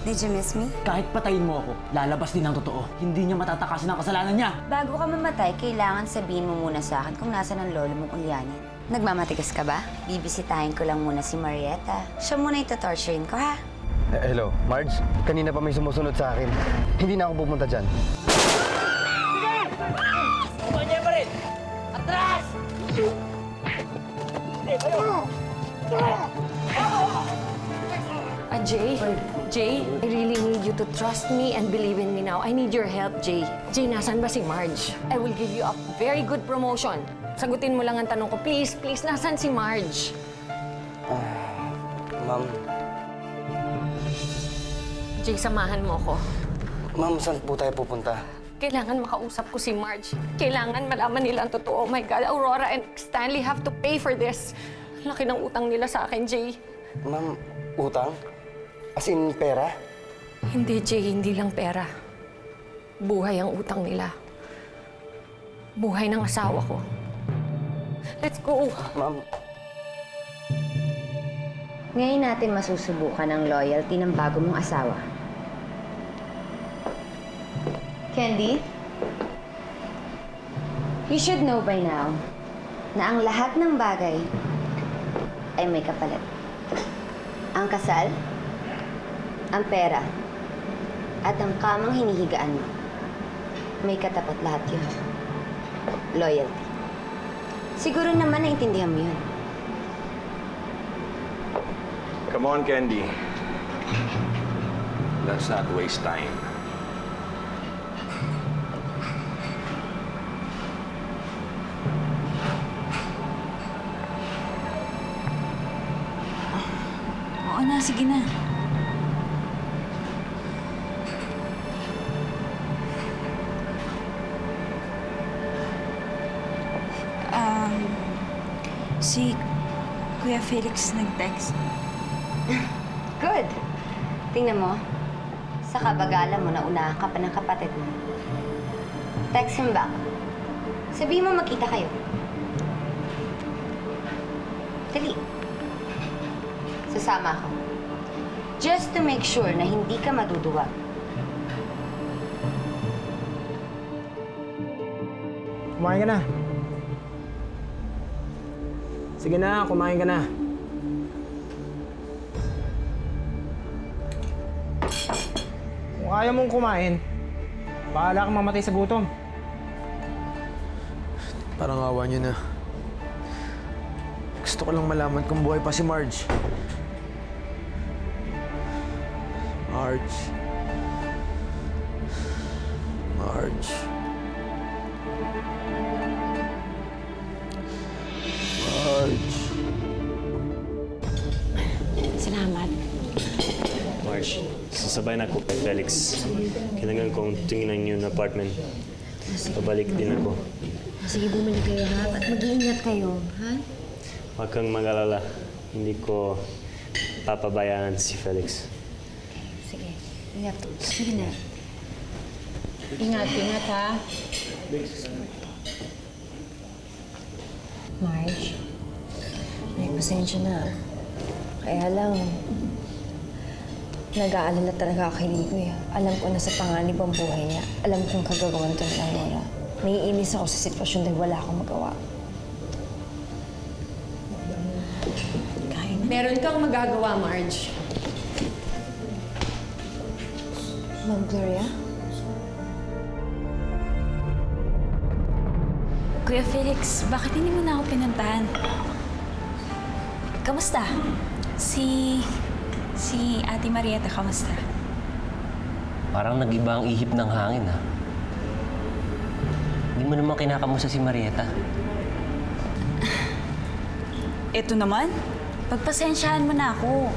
Did you miss me? Kahit patayin mo ako, lalabas din ang totoo. Hindi niya matatakasin ang kasalanan niya. Bago ka mamatay, kailangan sabihin mo muna sa akin kung nasaan ang lolo mong ulyanin. Nagmamatigas ka ba? Bibisitahin ko lang muna si Marietta. Siya muna ito-torturein ko, ha? Hello, Marge? Kanina pa may sumusunod sa akin. Hindi na ako pupunta dyan. Kumanya pa rin! Atras! Jay, I really need you to trust me and believe in me now. I need your help, Jay. Jay, nasan ba si Marge? I will give you a very good promotion. Sagutin mo lang ang tanong ko. Please, please, nasan si Marge? Ma'am, Jay, samahan mo ko. ma'am, saan po tayo pupunta? Kailangan makausap ko si Marge. Kailangan malaman nila ang totoo. Oh my God, Aurora and Stanley have to pay for this. Laki ng utang nila sa akin, Jay. Ma'am, utang? As in, pera? Hindi, Jay, hindi lang pera. Buhay ang utang nila. Buhay ng asawa ko. Let's go! Ma'am, Ngayon natin masusubukan ang loyalty ng bago mong asawa. Candy, you should know by now na ang lahat ng bagay ay may kapalit. Ang kasal, ang pera, at ang kamang hinihigaan mo. May katapat lahat yun. Loyalty. Siguro naman naintindihan mo yun. Come on, Candy. Let's not waste time. Oo na, sige na. Si Kuya Felix nag-text. Good. Tingnan mo. Sa kabagalan mo, naunahan ka pa ng kapatid mo. Text him back. Sabihin mo magkita kayo. Dali. Sasama ako. Just to make sure na hindi ka maduduwag. Kumain ka na. Sige na, kumain ka na. Kung ayaw mong kumain, bahala kang mamatay sa gutom. Parang awa niyo na. Gusto ko lang malaman kung buhay pa si Marge. Marge. Marge. Marge. Salamat. Marge, sasabay na ako kay Felix. Kailangan kong tingnan yung apartment. Pabalik din ako. Sige, bumalik kayo, ha? At mag-iingat kayo, ha? Huwag kang mag-alala. Hindi ko papabayaan si Felix. Sige, ingat. Sige na. Ingat, ingat, ha? Marge, may pasensya na. Kaya lang, nag-aalala talaga ako kay Rico, eh. Alam ko na sa panganib ang buhay niya. Alam kong kagagawan ito ni Aurora. Naiinis ako sa sitwasyon dahil wala akong magawa. Meron kang magagawa, Marge. Ma'am Gloria? Kuya Felix, bakit hindi mo na ako pinuntahan? Kamusta? Si Ate Marietta, kamusta? Parang nag-iba ang ihip ng hangin, ha? Hindi mo naman kinakamusta si Marietta. Ito naman, pagpasensyahan mo na ako.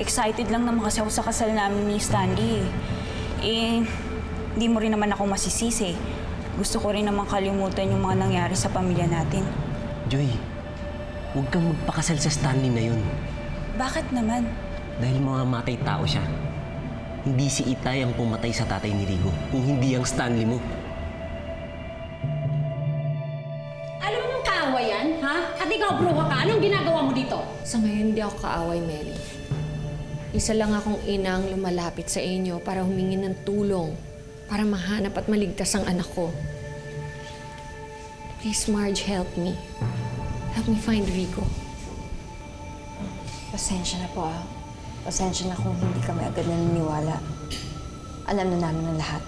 Excited lang naman kasi ako sa kasal namin ni Stanley. Hindi mo rin naman ako masisisi. Gusto ko rin naman kalimutan yung mga nangyari sa pamilya natin. Joy, huwag kang magpakasal sa Stanley na yun. Bakit naman? Dahil mamamatay tao siya. Hindi si Itay ang pumatay sa tatay ni Rigo, kung hindi ang Stanley mo. Alam mo mong kaaway yan, ha? At ikaw, bruha ka. Anong ginagawa mo dito? Sa ngayon, hindi ako kaaway, Mary. Isa lang akong inang lumalapit sa inyo para humingi ng tulong, para mahanap at maligtas ang anak ko. Please, Marge, help me. Help me find Rico. Pasensya na po, ah. Pasensya na kung hindi kami agad naniniwala. Alam na namin ang lahat.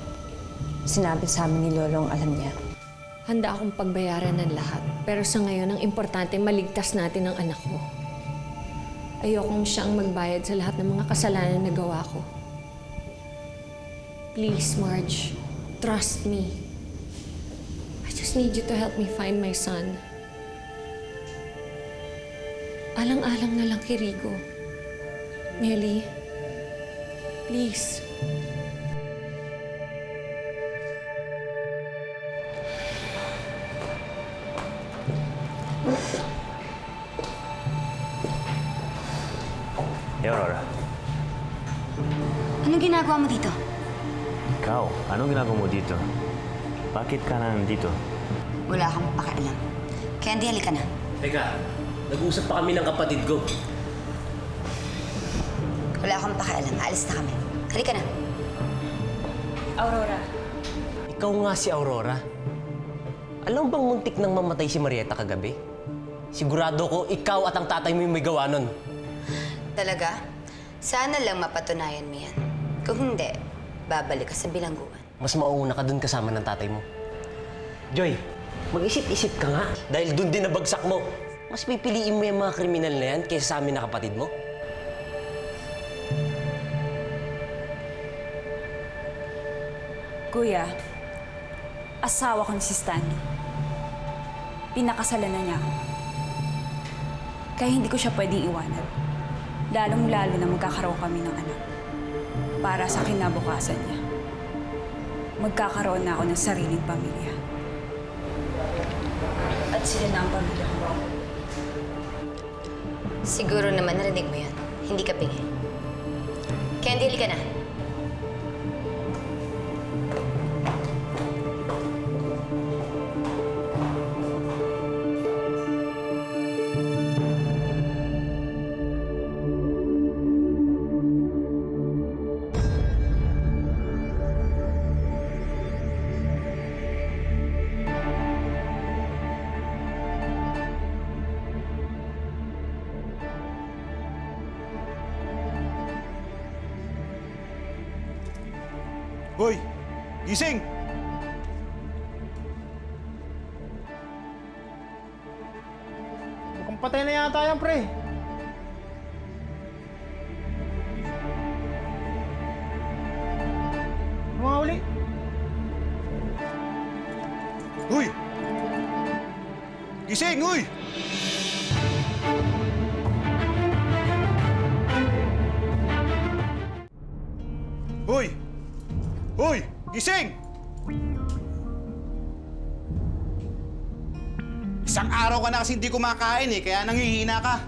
Sinabi sa amin ni Lolong alam niya. Handa akong pagbayaran ng lahat. Pero sa ngayon, ang importante, maligtas natin ang anak ko. Ayokong siya ang magbayad sa lahat ng mga kasalanan na gawa ko. Please, Marge, trust me. I just need you to help me find my son. Alang-alang na lang kay Rico. Nelly, please. Hey, Aurora. Anong ginagawa mo dito? Ikaw, anong ginagawa mo dito? Bakit ka na nandito? Wala kang pakialam. Candy, halika na. Teka, nag-uusap pa kami ng kapatid ko. Wala kang pakialam. Alis na kami. Halika na. Aurora, Ikaw nga si Aurora. Alam bang muntik nang mamatay si Marieta kagabi? Sigurado ko ikaw at ang tatay mo yung may gawa nun. Talaga? Sana lang mapatunayan mo yan. Kung hindi, babalik ka sa bilangguan. Mas mauna ka dun kasama ng tatay mo. Joy, mag-isip-isip ka nga. Dahil dun din nabagsak mo. Mas pipiliin mo yung mga kriminal na yan kaysa sa amin na kapatid mo. kuya, asawa ko si Stanley. Pinakasalan na niya ako. Kaya hindi ko siya pwedeng iwanan. Lalong-lalo na magkakaroon kami ng anak. Para sa kinabukasan niya. Magkakaroon na ako ng sariling pamilya. At sila na ang pamilya ko. Siguro naman narinig mo yan. Hindi ka pingi. Candy, halika na. Hoy! Gising! Mukhang patay na yata yan, pre. Mga uli. Uy! Gising! Uy! Uy! Uy! Gising! Isang araw ka na kasi hindi kumakain eh, kaya nangihina ka.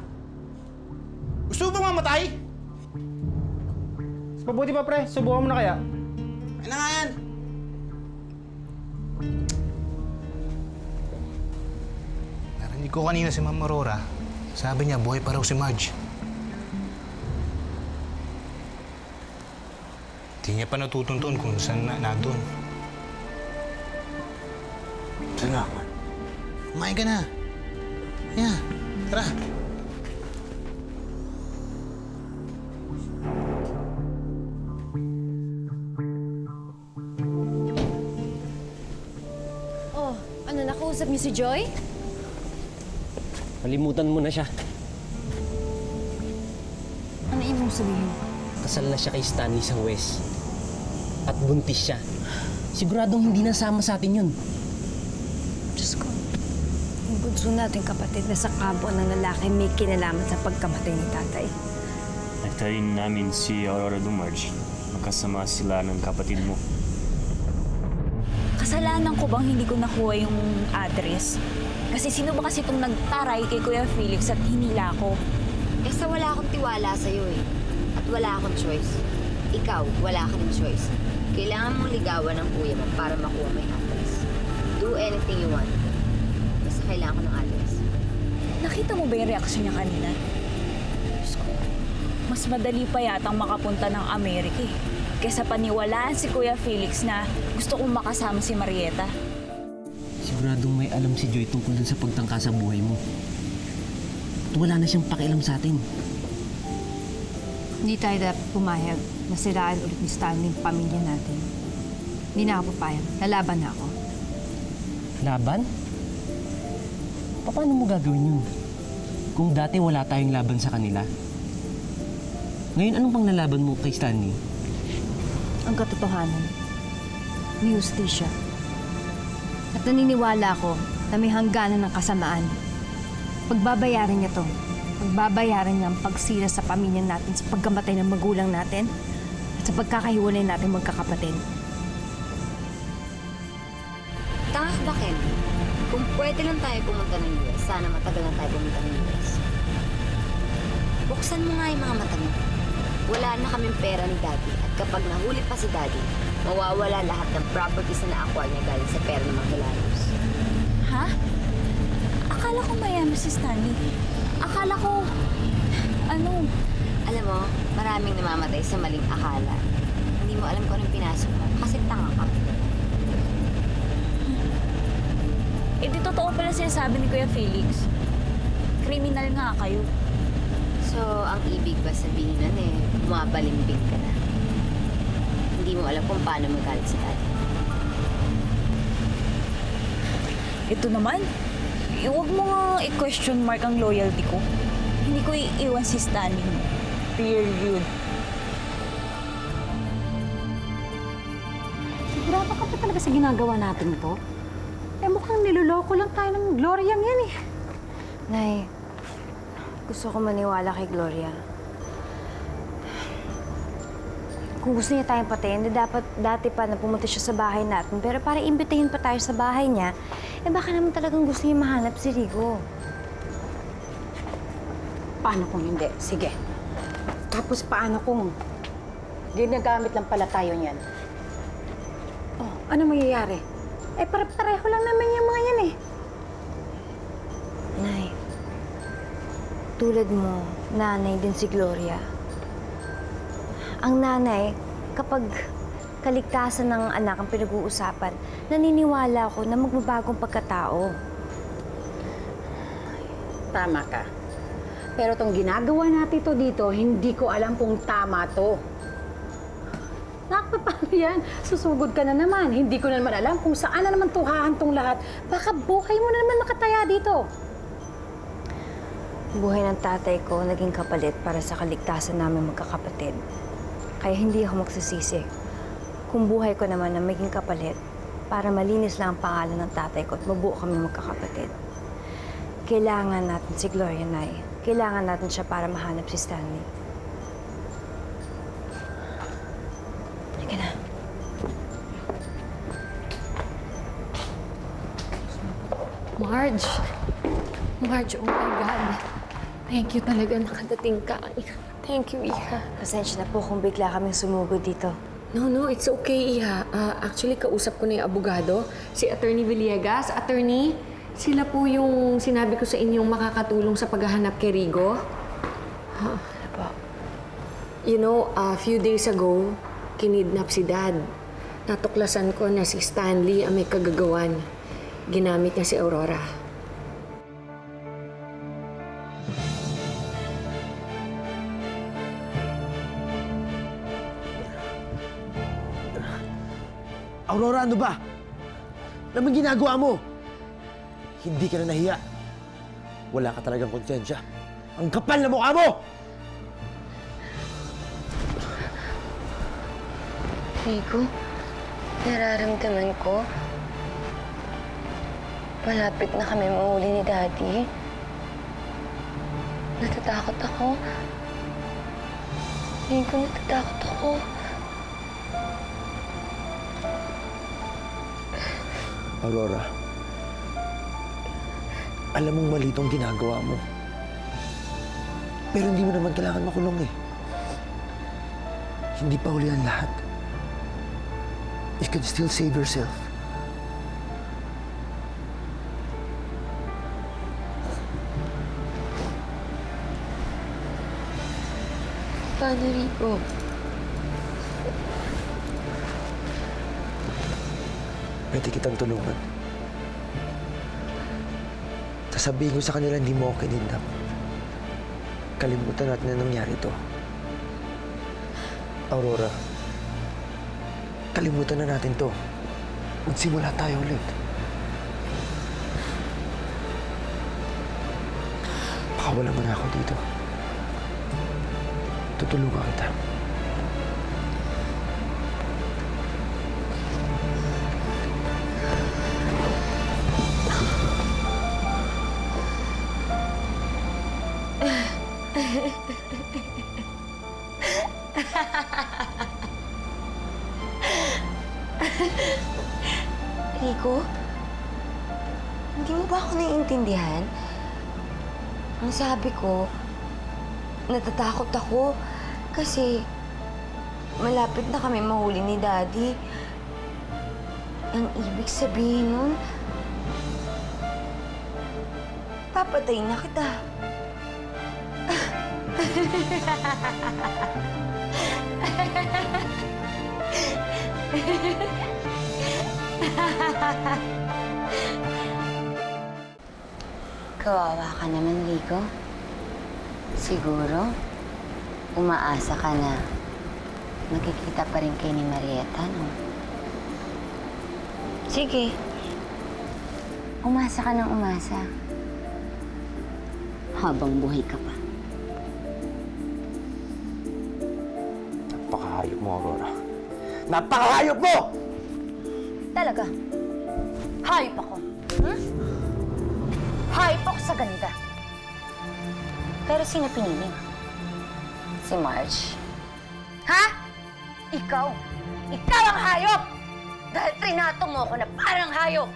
Gusto mo bang mamatay? Mabuti pa pre, subukan mo na kaya. Ay na nga yan. Narinig ko kanina si Ma'am Aurora. Sabi niya buhay pa raw si Marge. Hindi niya pa natutuntuan kung saan na doon. Salamat. Kumain ka na. Yeah, tara. Oh, ano, nakausap niyo si Joy? Kalimutan mo na siya. Ano ibig sabihin? Kasal na siya kay Stanley sa West. At buntis siya. Siguradong hindi nasama sa atin yun. Diyos ko. Yung bunso natin kapatid na sa kampo ng lalaki may kinalaman sa pagkamatay ni tatay. Nagtarin namin si Aurora Dumarge. Magkasama sila ng kapatid mo. Kasalanan ko bang hindi ko nakuha yung address? Kasi sino ba kasi itong nagtaray kay Kuya Felix at hinila ko? Eh sa wala akong tiwala sa'yo eh. At wala akong choice. Ikaw, wala ka ng choice. Kailangan mong ligawan ng kuya mo para makuha mo yung address. Do anything you want. Basta kailangan ko ng address. Nakita mo ba yung reaksyon niya kanina? Diyos ko. mas madali pa yatang makapunta ng Amerika eh. Kesa paniwalaan si Kuya Felix na gusto kong makasama si Marieta. Siguradong may alam si Joy tungkol dun sa pagtangka sa buhay mo. At wala na siyang pakialam sa atin. Hindi tayo dapat pumayag na siraan ulit ni Stanley yung pamilya natin. Hindi na ako papayag. Lalaban na ako. Laban? Paano mo gagawin yun? Kung dati wala tayong laban sa kanila. Ngayon, anong pang lalaban mo kay Stanley? Ang katotohanan, may hustisya. At naniniwala ako na may hangganan ng kasamaan. Pagbabayaran niya to. Pagbabayaran niya ang pagsira sa pamilya natin sa pagkamatay ng magulang natin at sa pagkakahiwalay natin magkakapatid. Tanga ka ba, Ken? Kung pwede lang tayo pumunta ng US, sana matagal na tayo pumunta ng US. Buksan mo nga yung mga mata mo. Wala na kaming pera ni Daddy at kapag nahuli pa si Daddy, mawawala lahat ng properties na na-acquire niya galing sa pera ng mga Hilaros. Ha? Akala ko mayaman si Stanley. Akala ko... Ano? Alam mo, maraming namamatay sa maling akala. Hindi mo alam kung anong pinasok mo kasi tanga ka. Eh di totoo pala sinasabi ni Kuya Felix. Kriminal nga kayo. So, ang ibig ba sabihin nun bumabalimbing ka na. Hindi mo alam kung paano magalit si Daddy. Ito naman, huwag mo nga i-question mark ang loyalty ko. Hindi ko iiwan si Stanley mo. Period. Sigurado ka pa talaga sa ginagawa natin ito? Eh mukhang niloloko lang tayo ng Gloriang yan eh. Nay, gusto ko maniwala kay Gloria. Kung gusto niya tayong patayin, dapat dati pa na pumunta siya sa bahay natin. Pero para imbitahin pa tayo sa bahay niya, eh baka naman talagang gusto niya mahanap si Rigo. Paano kung hindi? Sige. Tapos paano kung ginagamit lang pala tayo niyan? Oh, ano mangyayari? Eh, pareho lang naman yung mga yan eh. Nay, tulad mo, nanay din si Gloria. Ang nanay, kapag kaligtasan ng anak ang pinag-uusapan, naniniwala ako na magbabagong pagkatao. Tama ka. Pero itong ginagawa natin to dito, hindi ko alam kung tama to. Paano yan? Susugod ka na naman. Hindi ko na naman alam kung saan na naman tuhahantong lahat. Baka buhay mo na naman makataya dito. Buhay ng tatay ko naging kapalit para sa kaligtasan namin magkakapatid. Kaya hindi ako magsisisi kung buhay ko naman na maging kapalit para malinis lang ang pangalan ng tatay ko at mabuo kami magkakapatid. Kailangan natin si Gloria, Nay. Kailangan natin siya para mahanap si Stanley. Halika na. Marge! Marge, oh my God. Thank you talaga nakadating ka. Thank you, Iha. Pasensya na po kung bigla kaming sumugod dito. No, it's okay, Iha. Actually, kausap ko na yung abogado, si Attorney Villegas. Attorney, sila po yung sinabi ko sa inyong makakatulong sa paghahanap kay Rigo. Ano po? You know, a few days ago, kinidnap si Dad. Natuklasan ko na si Stanley ang may kagagawan. Ginamit niya si Aurora. Aurora, ano ba? Ano bang ginagawa mo? Hindi ka na nahiya. Wala ka talagang konsensya. Ang kapal na mukha mo! Rigo, nararamdaman ko. Malapit na kami mahuli ni Daddy. Natatakot ako. Rigo, natatakot ako. Aurora, alam mong mali itong ginagawa mo. Pero hindi mo naman kailangan makulong eh. Hindi pa huli ang lahat. You can still save yourself. Paano, Rico? Pwede kitang tulungan. Sasabihin ko sa kanila hindi mo ako kinidnap. Kalimutan natin na nangyari to. Aurora, kalimutan na natin to. Magsimula tayo ulit. Pakawala mo na ako dito. Tutulungan kita. Rico? Hindi mo ba ako naiintindihan? Ang sabi ko, natatakot ako kasi malapit na kami mahuli ni Daddy. Ang ibig sabihin nun, papatay na kita. Kawawa ka naman, Rico. Siguro, umaasa ka na magkikita pa rin kay ni Marieta, no? Sige. Umasa ka ng umasa. Habang buhay ka pa. Napakahayop mo, Aurora. Napakahayop mo! Talaga? Hayop ako. Hmm? Hayop ako sa ganda. Pero sino pinili mo? Si Marge? Ha? Ikaw? Ikaw ang hayop! Dahil trinato mo ako na parang hayop!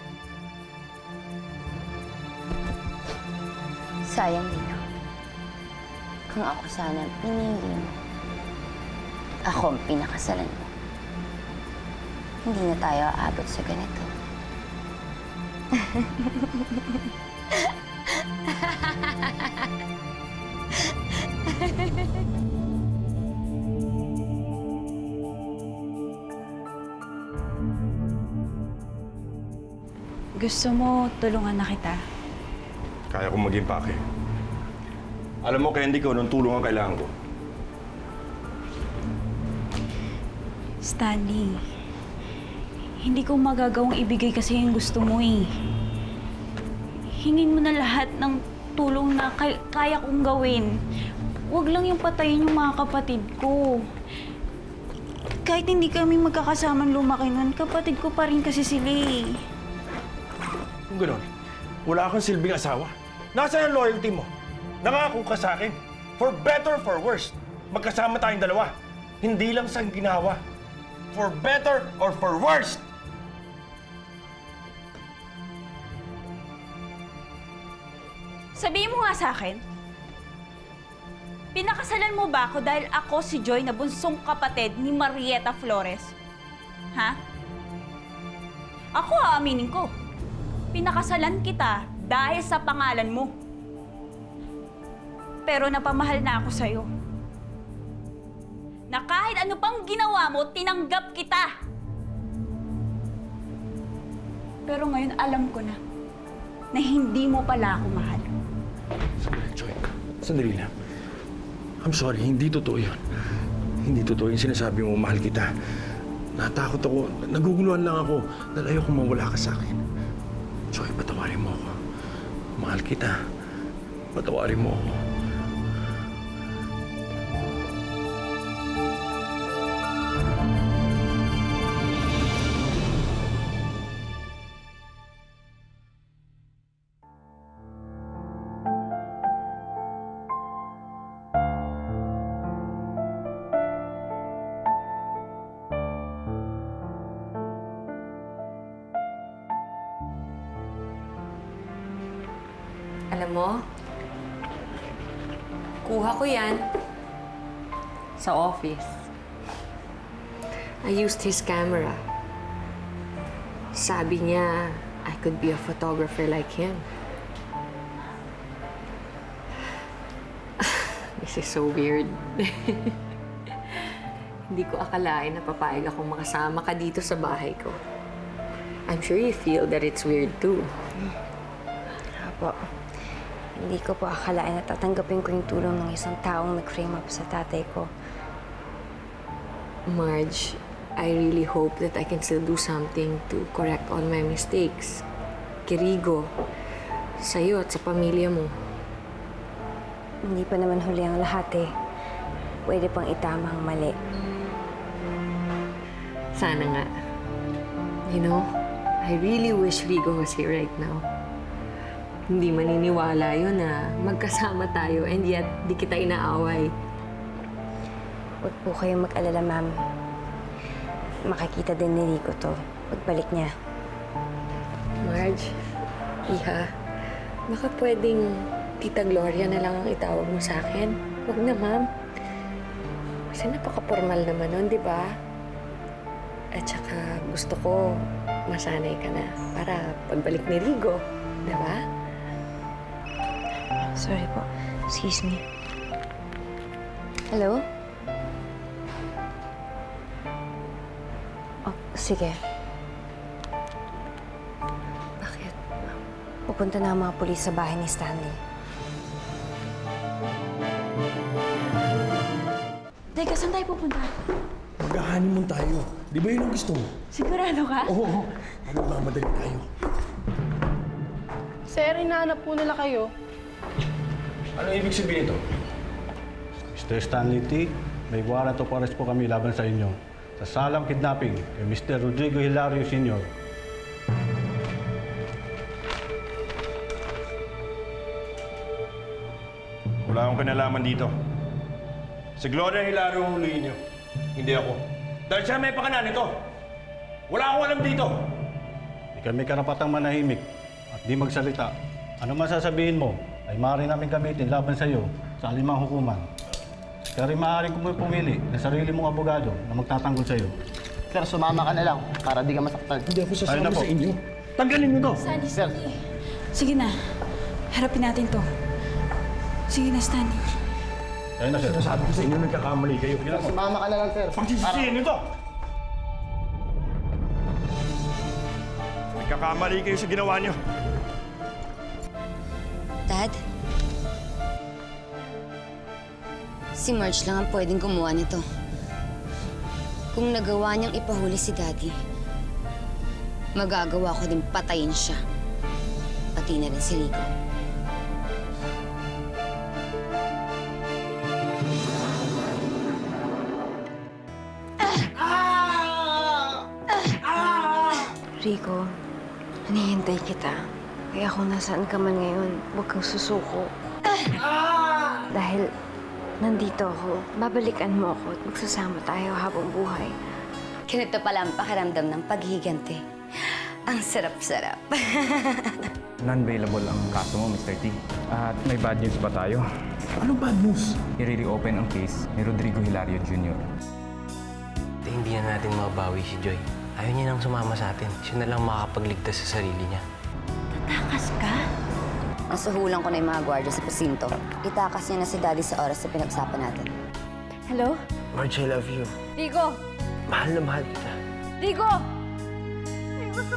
Sayang dito. Kung ako sana ang pinili mo, ako ang pinakasalan mo. Hindi na tayo aabot sa ganito. Gusto mo tulungan na kita? Kaya kong maging pake. Alam mo, Candy, ko nung tulong ang kailangan ko. Stanley, hindi ko magagawang ibigay kasi yung gusto mo eh. Hingin mo na lahat ng tulong na kaya kong gawin. Huwag lang yung patayin yung mga kapatid ko. Kahit hindi kami magkakasamang lumaki nun, kapatid ko pa rin kasi sila eh. Kung gano'n, wala kang silbing asawa. Nasaan ang loyalty mo? Nangako ka sa akin. For better, for worse. Magkasama tayong dalawa. Hindi lang sa ginawa. For better or for worse. Sabihin mo nga sa akin, pinakasalan mo ba ako dahil ako si Joy na bunsong kapatid ni Marieta Flores? Ha? Ako aaminin ko. Pinakasalan kita dahil sa pangalan mo. Pero napamahal na ako sa'yo. Na kahit ano pang ginawa mo, tinanggap kita. Pero ngayon alam ko na hindi mo pala ako mahal. Joy, sandali lang. I'm sorry, hindi totoo yun. Hindi totoo yung sinasabi mo, mahal kita. Natakot ako, naguguluhan lang ako dahil ayoko mawala ka sa akin. Joy, patawarin mo ako. Mahal kita. Patawarin mo ako. Alam mo, kuha ko yan sa office. I used his camera. Sabi niya, I could be a photographer like him. This is so weird. Hindi ko akalain na papayag akong makasama ka dito sa bahay ko. I'm sure you feel that it's weird too. Apo, hindi ko po akalain na tatanggapin ko yung tulong ng isang taong nag-frame up sa tatay ko. Marge, I really hope that I can still do something to correct all my mistakes. Kirigo, sa'yo at sa pamilya mo. Hindi pa naman huli ang lahat eh. Pwede pang itama ang mali. Sana nga. You know, I really wish Rigo was here right now. Hindi maniniwala yun na magkasama tayo and yet di kita inaaway. Huwag po kayong mag-alala, ma'am. Makikita din ni Rico to pagbalik niya. Marge, Iha, baka pwedeng Tita Gloria na lang ang itawag mo sa akin. Huwag na, ma'am. Kasi napaka-formal naman nun, di ba? At saka gusto ko masanay ka na para pagbalik ni Rigo, di ba? Sorry po. Excuse me. Hello? Oh, sige. Bakit? Pupunta na ang mga pulis sa bahay ni Stanley. Teka, saan tayo pupunta? Mag-honeymoon tayo. Di ba yun ang gusto mo? Sigurado ka? Oo. Ano ba, madali tayo? Sir, hinahanap po nila kayo. Ano ibig sabihin ito? Mr. Stanley T., may warrant of arrest po kami laban sa inyo sa salang kidnapping kay Mr. Rodrigo Hilario Sr. Wala akong kinalaman dito. Si Gloria Hilario ang huliin niyo. Hindi ako. Dahil siya may pakanan ito. Wala akong alam dito. Hindi kami karapatang manahimik at di magsalita. Ano man sasabihin mo ay maaari namin gamitin laban sa iyo sa alimang hukuman. Kaya rin maaaring pumili ng sarili mong abogado na magtatanggol sa iyo. Sir, sumama ka na lang para di ka masaktan. Hindi ako Ayun na sasama po. sa inyo. Tanggalin mo to. Stanley. Sige na. Harapin natin to. Sige na, Stanley. Ayun na, sir. Sinasabi ko sa inyo, nagkakamali kayo. Sumama ka na lang, sir. Pagsisisihin niyo to! Nagkakamali kayo sa ginawa niyo. Dad? Si Marge lang ang pwedeng gumawa nito. Kung nagawa niyang ipahuli si Daddy, magagawa ko din patayin siya. Pati na rin si Rico. Rico, hinihintay kita. Kaya kung nasaan ka man ngayon, huwag kang susuko. Dahil nandito ako, babalikan mo ako at magsasama tayo habang buhay. Ganito pala ang pakiramdam ng paghihiganti. Ang sarap-sarap. Non-bailable ang kaso mo, Mr. T. At may bad news pa tayo. Anong bad news? I-reopen ang case ni Rodrigo Hilario Jr. Hindi na natin mabawi si Joy. Ayaw niya nang sumama sa atin. Siya na lang makakapagligtas sa sarili niya. Takas ka? Nasuhulan ko na yung mga gwardiya sa presinto. Itakas niya na si Daddy sa oras na pinagsapan natin. Hello? Marge, I love you. Rico! Mahal na mahal kita. Rico! May gusto